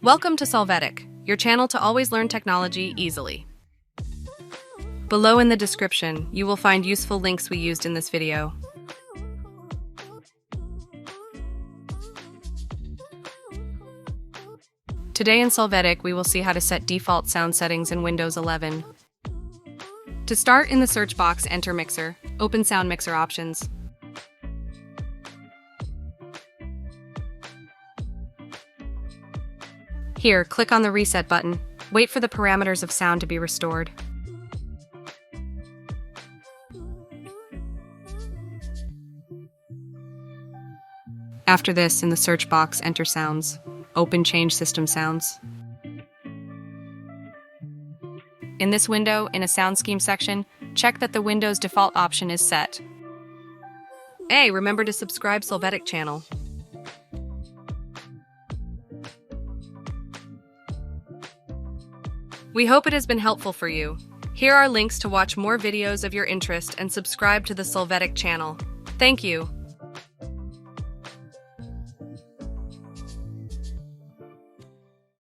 Welcome to Solvetic, your channel to always learn technology easily. Below in the description, you will find useful links we used in this video. Today in Solvetic, we will see how to set default sound settings in Windows 11. To start, in the search box, enter Mixer. Open Sound Mixer options. Here, click on the Reset button. Wait for the parameters of sound to be restored. After this, in the search box, enter Sounds. Open Change System Sounds. In this window, in a Sound Scheme section, check that the Windows default option is set. Hey, remember to subscribe Solvetic channel. We hope it has been helpful for you. Here are links to watch more videos of your interest and subscribe to the Solvetic channel. Thank you.